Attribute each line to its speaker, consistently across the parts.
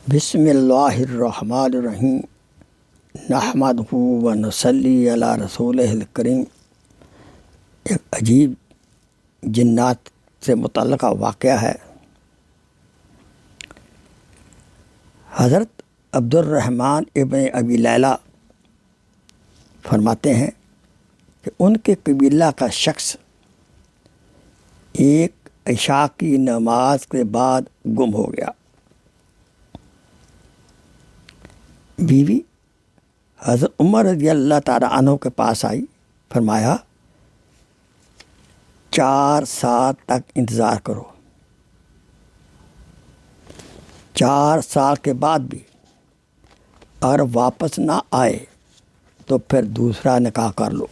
Speaker 1: بسم اللہ الرحمن الرحیم نحمدہ و نصلی علی رسولہ الکریم۔ ایک عجیب جنات سے متعلقہ واقعہ ہے۔ حضرت عبد الرحمن ابن ابی لیلہ فرماتے ہیں کہ ان کے قبیلہ کا شخص ایک عشاء کی نماز کے بعد گم ہو گیا۔ بیوی حضرت عمر رضی اللہ تعالیٰ عنہ کے پاس آئی، فرمایا 4 سال تک انتظار کرو۔ 4 سال کے بعد بھی اگر واپس نہ آئے تو پھر دوسرا نکاح کر لو۔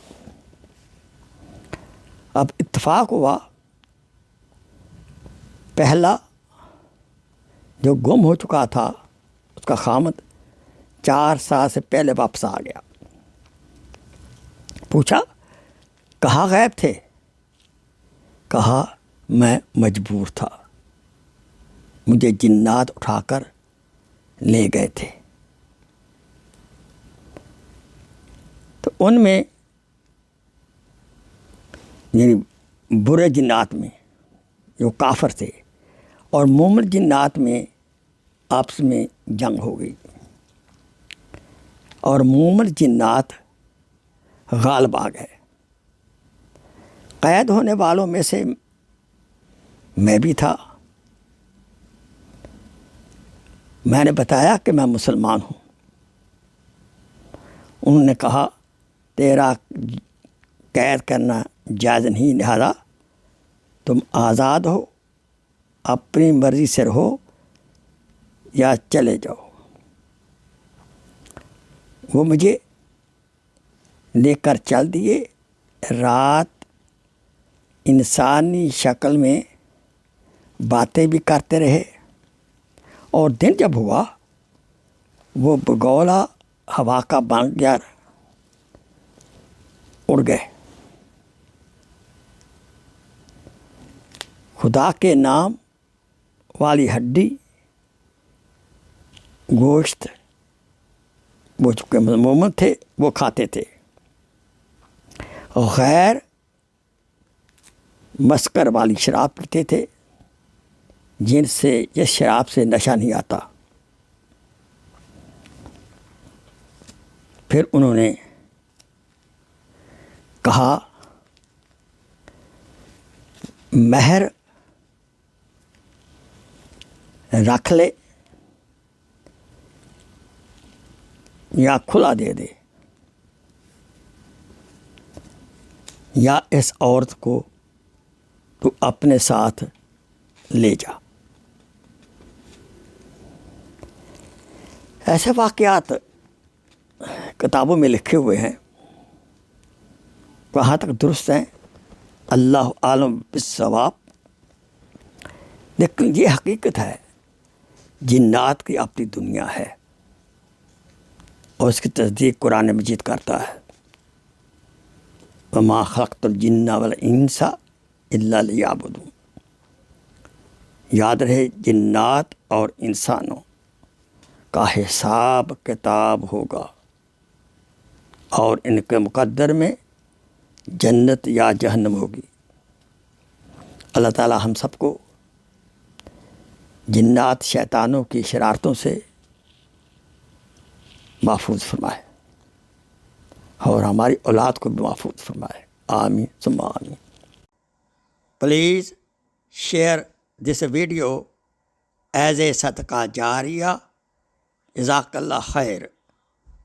Speaker 1: اب اتفاق ہوا، پہلا جو گم ہو چکا تھا اس کا خامد 4 سال سے پہلے واپس آ گیا۔ پوچھا کہاں غائب تھے؟ کہا میں مجبور تھا، مجھے جنات اٹھا کر لے گئے تھے۔ تو ان میں یعنی برے جنات میں جو کافر تھے اور مومن جنات میں آپس میں جنگ ہو گئی اور مومن جنات غالب آ گئے۔ قید ہونے والوں میں سے میں بھی تھا۔ میں نے بتایا کہ میں مسلمان ہوں۔ انہوں نے کہا تیرا قید کرنا جائز نہیں، لہذا تم آزاد ہو، اپنی مرضی سے رہو یا چلے جاؤ۔ وہ مجھے لے کر چل دیے۔ رات انسانی شکل میں باتیں بھی کرتے رہے اور دن جب ہوا وہ بگولا ہوا کا بن گیا، اڑ گئے۔ خدا کے نام والی ہڈی گوشت وہ چکے مومن تھے وہ کھاتے تھے، غیر مسکر والی شراب پیتے تھے جن سے جس شراب سے نشہ نہیں آتا۔ پھر انہوں نے کہا مہر رکھ لے یا کھلا دے دے، یا اس عورت کو تو اپنے ساتھ لے جا۔ ایسے واقعات کتابوں میں لکھے ہوئے ہیں، کہاں تک درست ہیں اللہ عالم بالصواب، لیکن یہ حقیقت ہے جنات کی اپنی دنیا ہے اور اس کی تصدیق قرآن مجید کرتا ہے۔ وما خلقت الجن والانس الا لیعبدون۔ یاد رہے جنات اور انسانوں کا حساب کتاب ہوگا اور ان کے مقدر میں جنت یا جہنم ہوگی۔ اللہ تعالی ہم سب کو جنات شیطانوں کی شرارتوں سے محفوظ فرمائے اور ہماری اولاد کو بھی محفوظ فرمائے، آمین ثم آمین۔ Please share this video as a صدقہ جاریہ۔ جزاک اللہ خیر۔